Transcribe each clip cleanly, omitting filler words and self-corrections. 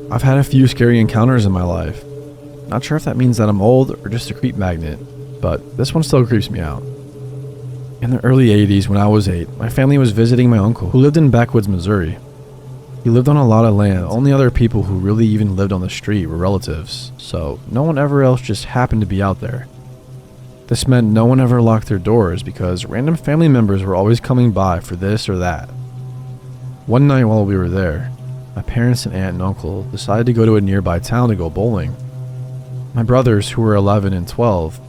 I've had a few scary encounters in my life. Not sure if that means that I'm old or just a creep magnet, but this one still creeps me out. In the early 80s, when I was 8, my family was visiting my uncle who lived in backwoods Missouri. He lived on a lot of land. The only other people who really even lived on the street were relatives, so no one ever else just happened to be out there. This meant no one ever locked their doors because random family members were always coming by for this or that. One night while we were there, my parents and aunt and uncle decided to go to a nearby town to go bowling. My brothers, who were 11 and 12,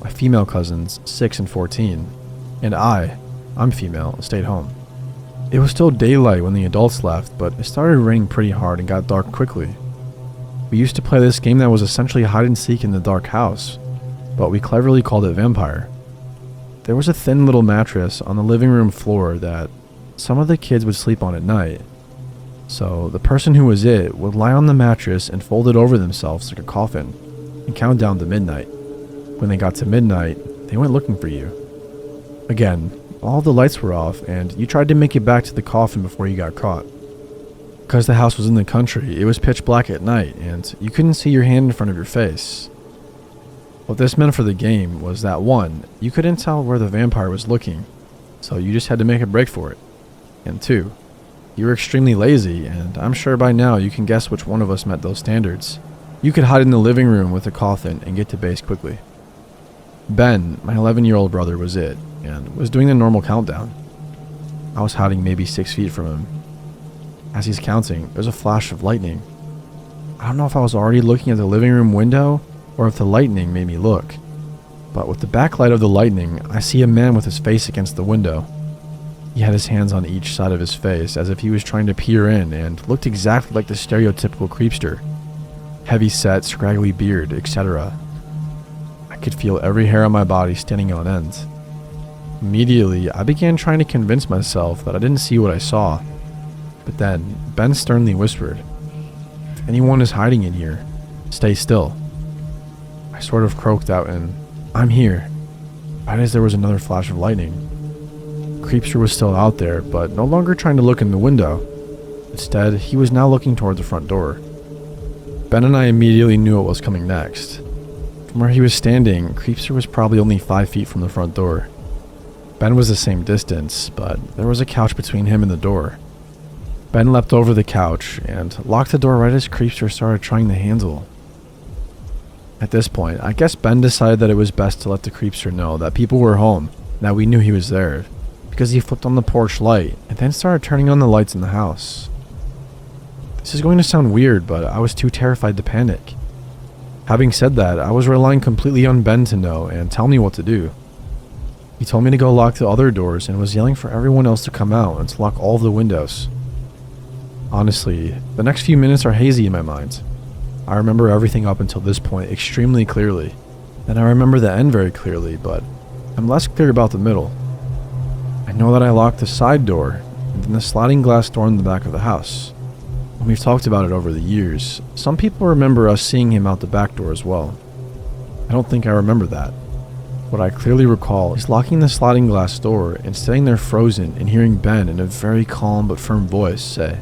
my female cousins, 6 and 14, and I'm female, stayed home. It was still daylight when the adults left, but it started raining pretty hard and got dark quickly. We used to play this game that was essentially hide and seek in the dark house, but we cleverly called it vampire. There was a thin little mattress on the living room floor that some of the kids would sleep on at night. So the person who was it would lie on the mattress and fold it over themselves like a coffin and count down to midnight. When they got to midnight, they went looking for you. Again, all the lights were off and you tried to make it back to the coffin before you got caught. Because the house was in the country, it was pitch black at night and you couldn't see your hand in front of your face. What this meant for the game was that 1, you couldn't tell where the vampire was looking, so you just had to make a break for it. And 2, you were extremely lazy, and I'm sure by now you can guess which one of us met those standards. You could hide in the living room with a coffin and get to base quickly. Ben, my 11-year-old brother, was it, and was doing the normal countdown. I was hiding maybe 6 feet from him. As he's counting, there's a flash of lightning. I don't know if I was already looking at the living room window, or if the lightning made me look. But with the backlight of the lightning, I see a man with his face against the window. He had his hands on each side of his face as if he was trying to peer in and looked exactly like the stereotypical creepster. Heavy set, scraggly beard, etc. I could feel every hair on my body standing on end. Immediately, I began trying to convince myself that I didn't see what I saw. But then, Ben sternly whispered, "If anyone is hiding in here, stay still." I sort of croaked out and, "I'm here," right as there was another flash of lightning. Creepster was still out there, but no longer trying to look in the window. Instead, he was now looking toward the front door. Ben and I immediately knew what was coming next. From where he was standing, Creepster was probably only 5 feet from the front door. Ben was the same distance, but there was a couch between him and the door. Ben leapt over the couch and locked the door right as Creepster started trying the handle. At this point, I guess Ben decided that it was best to let the creepster know that people were home, that we knew he was there, because he flipped on the porch light and then started turning on the lights in the house. This is going to sound weird, but I was too terrified to panic. Having said that, I was relying completely on Ben to know and tell me what to do. He told me to go lock the other doors and was yelling for everyone else to come out and to lock all of the windows. Honestly, the next few minutes are hazy in my mind. I remember everything up until this point extremely clearly, and I remember the end very clearly, but I'm less clear about the middle. I know that I locked the side door, and then the sliding glass door in the back of the house. And we've talked about it over the years. Some people remember us seeing him out the back door as well. I don't think I remember that. What I clearly recall is locking the sliding glass door and staying there frozen and hearing Ben in a very calm but firm voice say,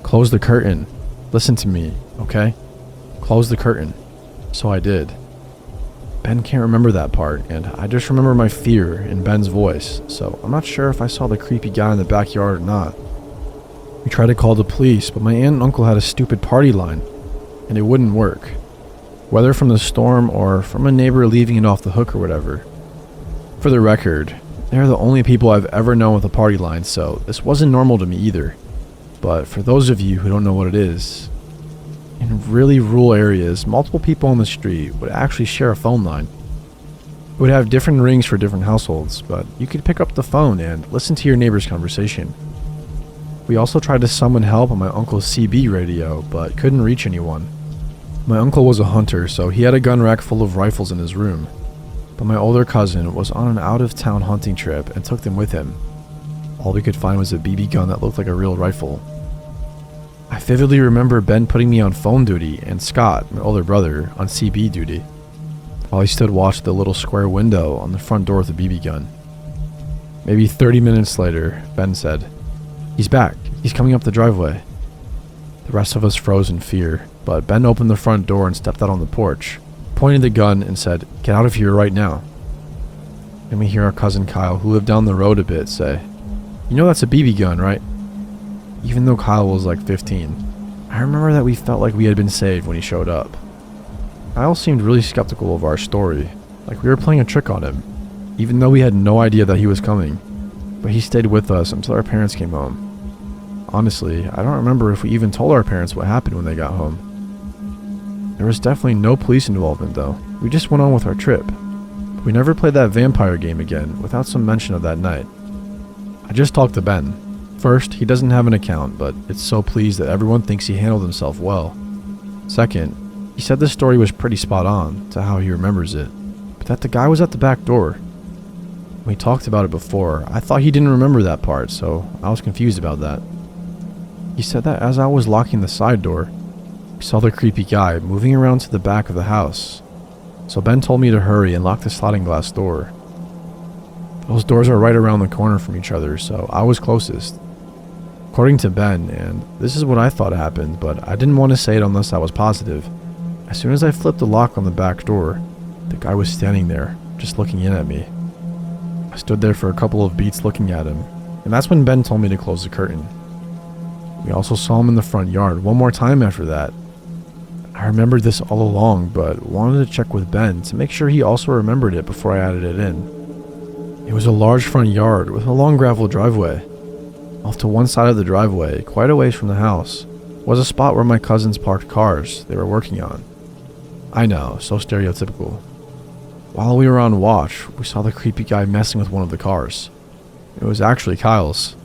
"Close the curtain. Listen to me, okay? Close the curtain." So I did. Ben can't remember that part, and I just remember my fear in Ben's voice, so I'm not sure if I saw the creepy guy in the backyard or not. We tried to call the police, but my aunt and uncle had a stupid party line, and it wouldn't work. Whether from the storm or from a neighbor leaving it off the hook or whatever. For the record, they're the only people I've ever known with a party line, so this wasn't normal to me either. But for those of you who don't know what it is, in really rural areas, multiple people on the street would actually share a phone line. It would have different rings for different households, but you could pick up the phone and listen to your neighbor's conversation. We also tried to summon help on my uncle's CB radio, but couldn't reach anyone. My uncle was a hunter, so he had a gun rack full of rifles in his room, but my older cousin was on an out-of-town hunting trip and took them with him. All we could find was a BB gun that looked like a real rifle. I vividly remember Ben putting me on phone duty and Scott, my older brother, on CB duty, while he stood watching the little square window on the front door with the BB gun. Maybe 30 minutes later, Ben said, "He's back. He's coming up the driveway." The rest of us froze in fear, but Ben opened the front door and stepped out on the porch, pointed the gun and said, "Get out of here right now." Then we hear our cousin Kyle, who lived down the road a bit, say, "You know that's a BB gun, right?" Even though Kyle was like 15, I remember that we felt like we had been saved when he showed up. Kyle seemed really skeptical of our story, like we were playing a trick on him, even though we had no idea that he was coming, but he stayed with us until our parents came home. Honestly, I don't remember if we even told our parents what happened when they got home. There was definitely no police involvement though, we just went on with our trip. But we never played that vampire game again without some mention of that night. I just talked to Ben. First, he doesn't have an account, but it's so pleased that everyone thinks he handled himself well. Second, he said the story was pretty spot on to how he remembers it, but that the guy was at the back door. We talked about it before. I thought he didn't remember that part, so I was confused about that. He said that as I was locking the side door, we saw the creepy guy moving around to the back of the house. So Ben told me to hurry and lock the sliding glass door. Those doors are right around the corner from each other, so I was closest. According to Ben, and this is what I thought happened, but I didn't want to say it unless I was positive. As soon as I flipped the lock on the back door, the guy was standing there, just looking in at me. I stood there for a couple of beats looking at him, and that's when Ben told me to close the curtain. We also saw him in the front yard one more time after that. I remembered this all along, but wanted to check with Ben to make sure he also remembered it before I added it in. It was a large front yard with a long gravel driveway. Off to one side of the driveway, quite a ways from the house, was a spot where my cousins parked cars they were working on. I know, so stereotypical. While we were on watch, we saw the creepy guy messing with one of the cars. It was actually Kyle's.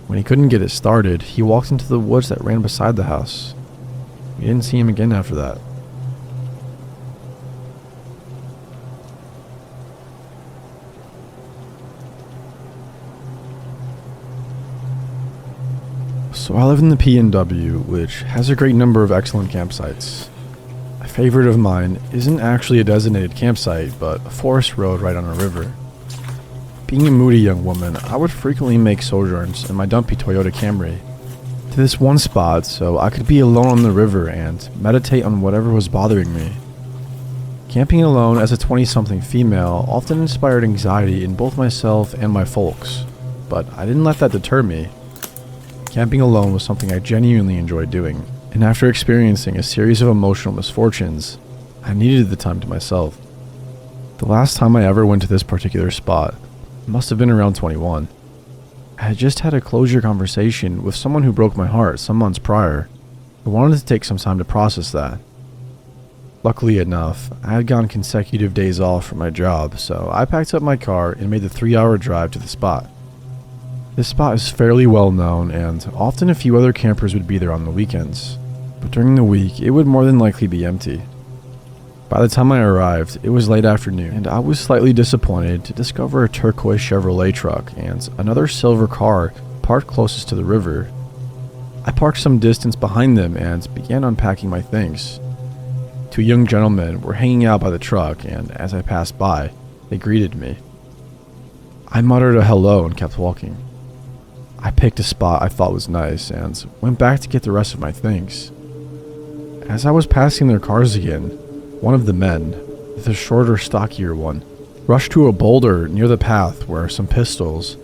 When he couldn't get it started, he walked into the woods that ran beside the house. We didn't see him again after that. So I live in the PNW, which has a great number of excellent campsites. A favorite of mine isn't actually a designated campsite, but a forest road right on a river. Being a moody young woman, I would frequently make sojourns in my dumpy Toyota Camry to this one spot so I could be alone on the river and meditate on whatever was bothering me. Camping alone as a 20-something female often inspired anxiety in both myself and my folks, but I didn't let that deter me. Camping alone was something I genuinely enjoyed doing, and after experiencing a series of emotional misfortunes, I needed the time to myself. The last time I ever went to this particular spot must have been around 21. I had just had a closure conversation with someone who broke my heart some months prior. I wanted to take some time to process that. Luckily enough, I had gotten consecutive days off from my job, so I packed up my car and made the 3-hour drive to the spot. This spot is fairly well known, and often a few other campers would be there on the weekends, but during the week it would more than likely be empty. By the time I arrived, it was late afternoon, and I was slightly disappointed to discover a turquoise Chevrolet truck and another silver car parked closest to the river. I parked some distance behind them and began unpacking my things. 2 young gentlemen were hanging out by the truck, and as I passed by, they greeted me. I muttered a hello and kept walking. I picked a spot I thought was nice and went back to get the rest of my things. As I was passing their cars again, one of the men, the shorter, stockier one, rushed to a boulder near the path where some pistols,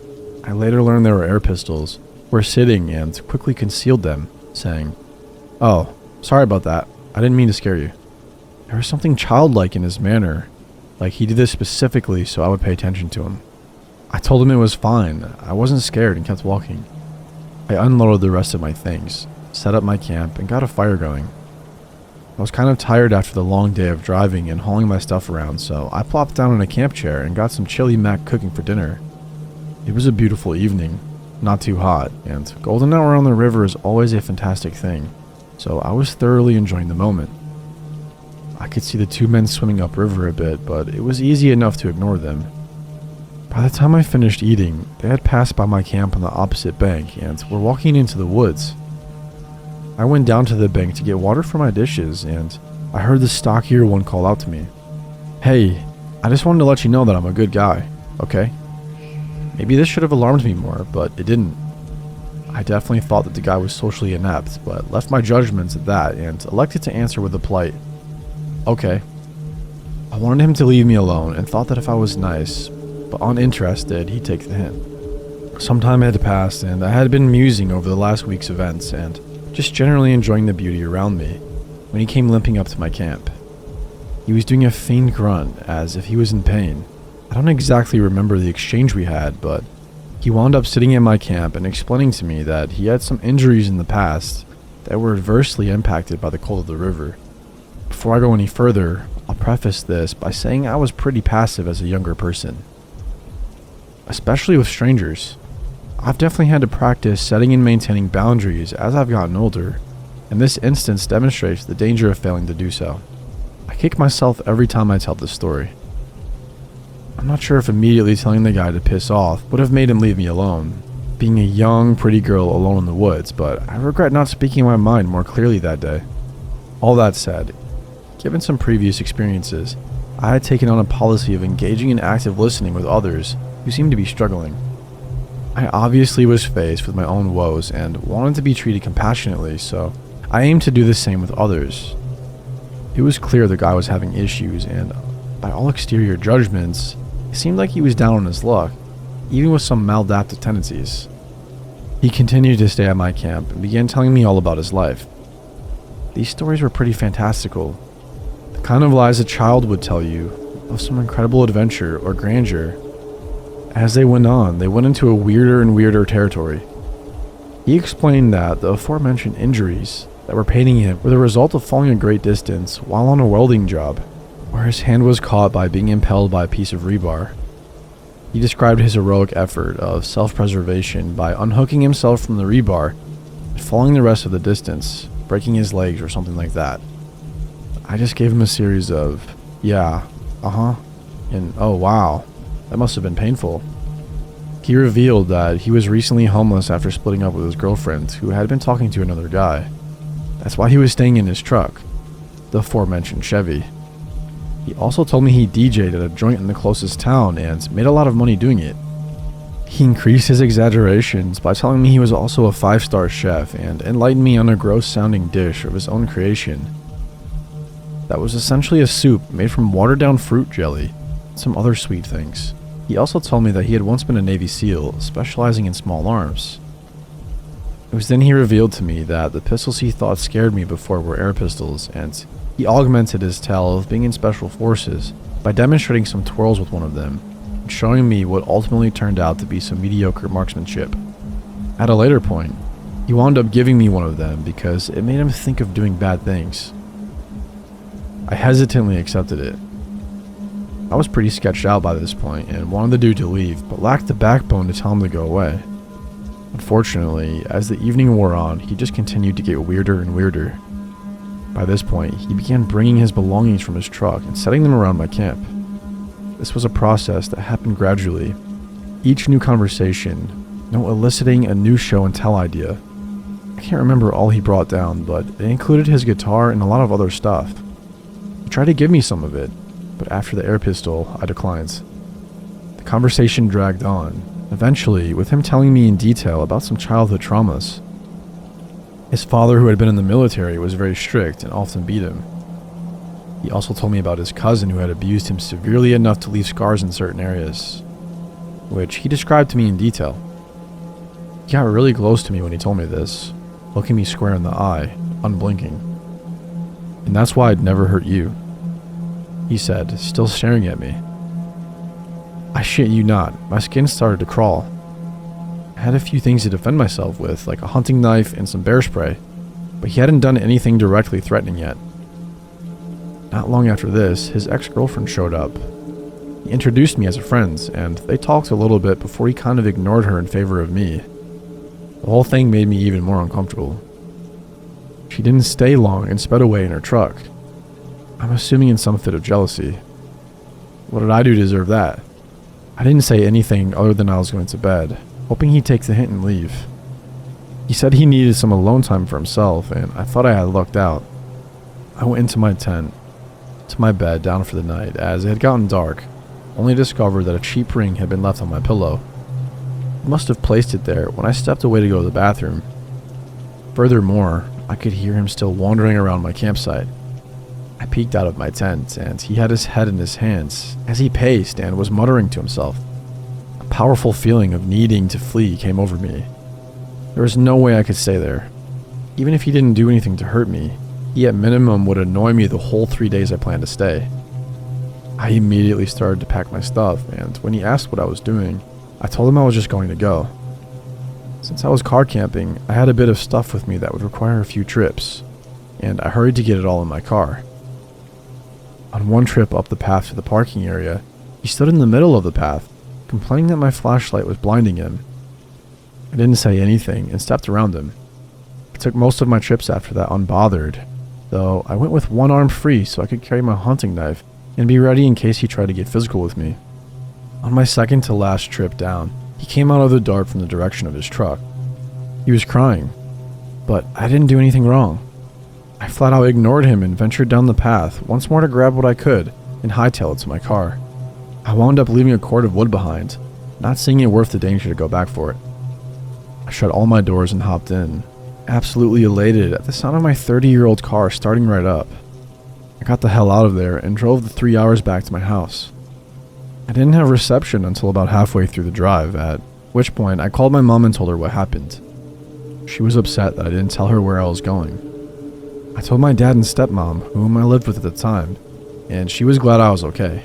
I later learned they were air pistols, were sitting and quickly concealed them, saying, "Oh, sorry about that. I didn't mean to scare you." There was something childlike in his manner, like he did this specifically so I would pay attention to him. I told him it was fine, I wasn't scared, and kept walking. I unloaded the rest of my things, set up my camp, and got a fire going. I was kind of tired after the long day of driving and hauling my stuff around, so I plopped down in a camp chair and got some chili mac cooking for dinner. It was a beautiful evening, not too hot, and golden hour on the river is always a fantastic thing, so I was thoroughly enjoying the moment. I could see the 2 men swimming upriver a bit, but it was easy enough to ignore them. By the time I finished eating, they had passed by my camp on the opposite bank and were walking into the woods. I went down to the bank to get water for my dishes, and I heard the stockier one call out to me. "Hey, I just wanted to let you know that I'm a good guy, okay?" Maybe this should have alarmed me more, but it didn't. I definitely thought that the guy was socially inept, but left my judgments at that and elected to answer with a polite, "Okay." I wanted him to leave me alone and thought that if I was nice, but uninterested, he'd take the hint. Some time had passed and I had been musing over the last week's events and just generally enjoying the beauty around me when he came limping up to my camp. He was doing a faint grunt as if he was in pain. I don't exactly remember the exchange we had, but he wound up sitting at my camp and explaining to me that he had some injuries in the past that were adversely impacted by the cold of the river. Before I go any further, I'll preface this by saying I was pretty passive as a younger person, especially with strangers. I've definitely had to practice setting and maintaining boundaries as I've gotten older, and this instance demonstrates the danger of failing to do so. I kick myself every time I tell this story. I'm not sure if immediately telling the guy to piss off would have made him leave me alone, being a young, pretty girl alone in the woods, but I regret not speaking my mind more clearly that day. All that said, given some previous experiences, I had taken on a policy of engaging in active listening with others who seemed to be struggling. I obviously was faced with my own woes and wanted to be treated compassionately, so I aimed to do the same with others. It was clear the guy was having issues, and by all exterior judgments, it seemed like he was down on his luck, even with some maladaptive tendencies. He continued to stay at my camp and began telling me all about his life. These stories were pretty fantastical, the kind of lies a child would tell you of some incredible adventure or grandeur. As they went on, they went into a weirder and weirder territory. He explained that the aforementioned injuries that were paining him were the result of falling a great distance while on a welding job, where his hand was caught by being impelled by a piece of rebar. He described his heroic effort of self-preservation by unhooking himself from the rebar and falling the rest of the distance, breaking his legs or something like that. I just gave him a series of, "Yeah, and "Oh wow, that must have been painful." He revealed that he was recently homeless after splitting up with his girlfriend, who had been talking to another guy. That's why he was staying in his truck, the aforementioned Chevy. He also told me he DJ'd at a joint in the closest town and made a lot of money doing it. He increased his exaggerations by telling me he was also a 5-star chef and enlightened me on a gross-sounding dish of his own creation that was essentially a soup made from watered-down fruit jelly and some other sweet things. He also told me that he had once been a Navy SEAL, specializing in small arms. It was then he revealed to me that the pistols he thought scared me before were air pistols, and he augmented his tale of being in special forces by demonstrating some twirls with one of them, and showing me what ultimately turned out to be some mediocre marksmanship. At a later point, he wound up giving me one of them because it made him think of doing bad things. I hesitantly accepted it. I was pretty sketched out by this point and wanted the dude to leave, but lacked the backbone to tell him to go away. Unfortunately, as the evening wore on, he just continued to get weirder and weirder. By this point, he began bringing his belongings from his truck and setting them around my camp. This was a process that happened gradually. Each new conversation, eliciting a new show and tell idea. I can't remember all he brought down, but it included his guitar and a lot of other stuff. He tried to give me some of it, but after the air pistol, I declined. The conversation dragged on, eventually with him telling me in detail about some childhood traumas. His father, who had been in the military, was very strict and often beat him. He also told me about his cousin who had abused him severely enough to leave scars in certain areas, which he described to me in detail. He got really close to me when he told me this, looking me square in the eye, unblinking. "And that's why I'd never hurt you," he said, still staring at me. I shit you not, my skin started to crawl. I had a few things to defend myself with, like a hunting knife and some bear spray, but he hadn't done anything directly threatening yet. Not long after this, his ex-girlfriend showed up. He introduced me as a friend, and they talked a little bit before he kind of ignored her in favor of me. The whole thing made me even more uncomfortable. She didn't stay long and sped away in her truck. I'm assuming in some fit of jealousy. What did I do to deserve that? I didn't say anything other than I was going to bed, hoping he'd take the hint and leave. He said he needed some alone time for himself, and I thought I had lucked out. I went into my tent, to my bed down for the night, as it had gotten dark, only to discover that a cheap ring had been left on my pillow. He must have placed it there when I stepped away to go to the bathroom. Furthermore, I could hear him still wandering around my campsite. I peeked out of my tent, and he had his head in his hands as he paced and was muttering to himself. A powerful feeling of needing to flee came over me. There was no way I could stay there. Even if he didn't do anything to hurt me, he at minimum would annoy me the whole 3 days I planned to stay. I immediately started to pack my stuff, and when he asked what I was doing, I told him I was just going to go. Since I was car camping, I had a bit of stuff with me that would require a few trips, and I hurried to get it all in my car. On one trip up the path to the parking area, he stood in the middle of the path, complaining that my flashlight was blinding him. I didn't say anything and stepped around him. I took most of my trips after that unbothered, though I went with one arm free so I could carry my hunting knife and be ready in case he tried to get physical with me. On my second to last trip down, he came out of the dark from the direction of his truck. He was crying, but I didn't do anything wrong. I flat out ignored him and ventured down the path once more to grab what I could and hightail it to my car. I wound up leaving a cord of wood behind, not seeing it worth the danger to go back for it. I shut all my doors and hopped in, absolutely elated at the sound of my 30-year-old car starting right up. I got the hell out of there and drove the 3 hours back to my house. I didn't have reception until about halfway through the drive, at which point I called my mom and told her what happened. She was upset that I didn't tell her where I was going. I told my dad and stepmom, whom I lived with at the time, and she was glad I was okay.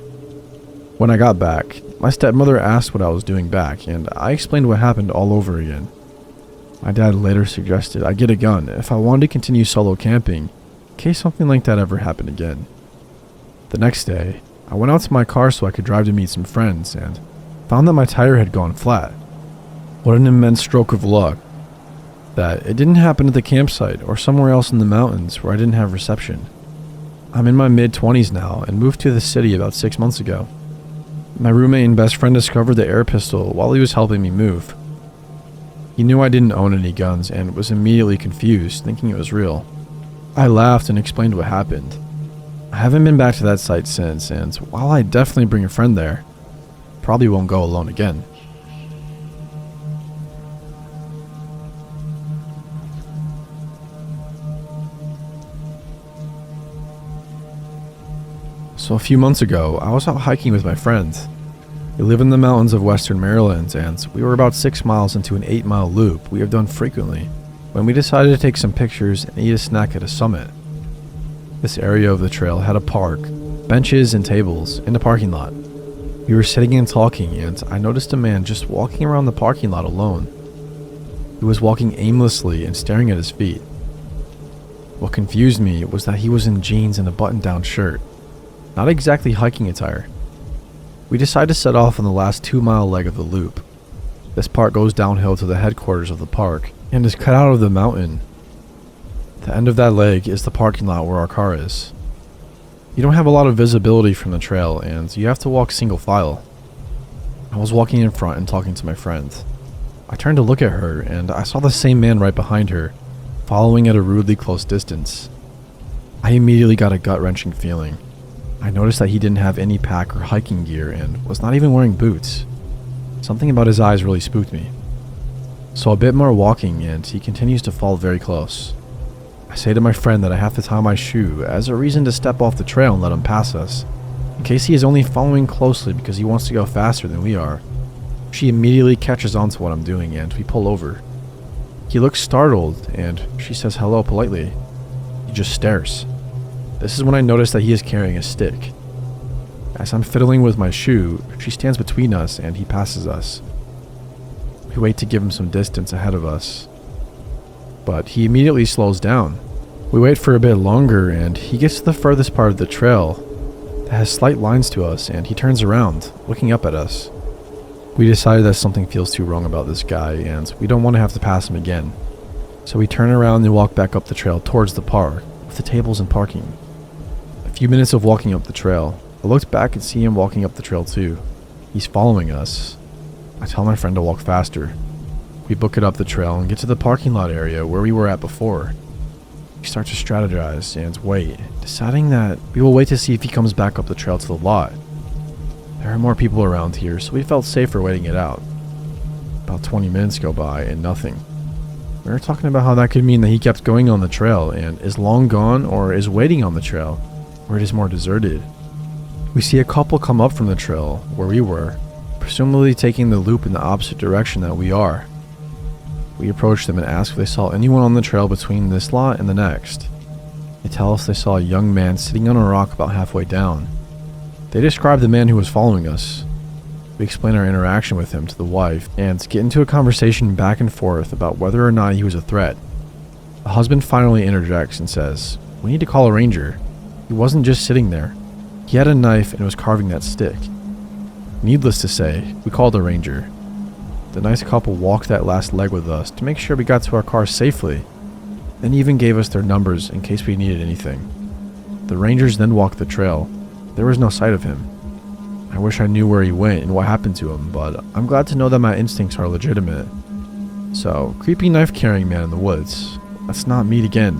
When I got back, my stepmother asked what I was doing back, and I explained what happened all over again. My dad later suggested I get a gun if I wanted to continue solo camping, in case something like that ever happened again. The next day, I went out to my car so I could drive to meet some friends, and found that my tire had gone flat. What an immense stroke of luck that it didn't happen at the campsite or somewhere else in the mountains where I didn't have reception. I'm in my mid-20s now and moved to the city about 6 months ago. My roommate and best friend discovered the air pistol while he was helping me move. He knew I didn't own any guns and was immediately confused, thinking it was real. I laughed and explained what happened. I haven't been back to that site since, and while I definitely bring a friend there, probably won't go alone again. So a few months ago, I was out hiking with my friends. We live in the mountains of western Maryland, and we were about 6 miles into an 8-mile loop we have done frequently when we decided to take some pictures and eat a snack at a summit. This area of the trail had a park, benches and tables, and a parking lot. We were sitting and talking, and I noticed a man just walking around the parking lot alone. He was walking aimlessly and staring at his feet. What confused me was that he was in jeans and a button-down shirt, not exactly hiking attire. We decided to set off on the last 2-mile leg of the loop. This part goes downhill to the headquarters of the park and is cut out of the mountain. The end of that leg is the parking lot where our car is. You don't have a lot of visibility from the trail, and you have to walk single file. I was walking in front and talking to my friend. I turned to look at her, and I saw the same man right behind her, following at a rudely close distance. I immediately got a gut-wrenching feeling. I noticed that he didn't have any pack or hiking gear and was not even wearing boots. Something about his eyes really spooked me. So a bit more walking, and he continues to fall very close. I say to my friend that I have to tie my shoe as a reason to step off the trail and let him pass us, in case he is only following closely because he wants to go faster than we are. She immediately catches on to what I'm doing, and we pull over. He looks startled, and she says hello politely. He just stares. This is when I notice that he is carrying a stick. As I'm fiddling with my shoe, she stands between us and he passes us. We wait to give him some distance ahead of us, but he immediately slows down. We wait for a bit longer and he gets to the furthest part of the trail that has slight lines to us, and he turns around, looking up at us. We decided that something feels too wrong about this guy and we don't want to have to pass him again. So we turn around and walk back up the trail towards the park with the tables and parking. A few minutes of walking up the trail, I looked back and see him walking up the trail too. He's following us. I tell my friend to walk faster. We book it up the trail and get to the parking lot area where we were at before. We start to strategize and wait, deciding that we will wait to see if he comes back up the trail to the lot. There are more people around here, so we felt safer waiting it out. About 20 minutes go by and nothing. We were talking about how that could mean that he kept going on the trail and is long gone or is waiting on the trail, or it is more deserted. We see a couple come up from the trail where we were, presumably taking the loop in the opposite direction that we are. We approach them and ask if they saw anyone on the trail between this lot and the next. They tell us they saw a young man sitting on a rock about halfway down. They describe the man who was following us. We explain our interaction with him to the wife and get into a conversation back and forth about whether or not he was a threat. The husband finally interjects and says, "We need to call a ranger. He wasn't just sitting there. He had a knife and was carving that stick." Needless to say, we called a ranger. The nice couple walked that last leg with us to make sure we got to our car safely, and even gave us their numbers in case we needed anything. The rangers then walked the trail. There was no sight of him. I wish I knew where he went and what happened to him, but I'm glad to know that my instincts are legitimate. So, creepy knife-carrying man in the woods. Let's not meet again.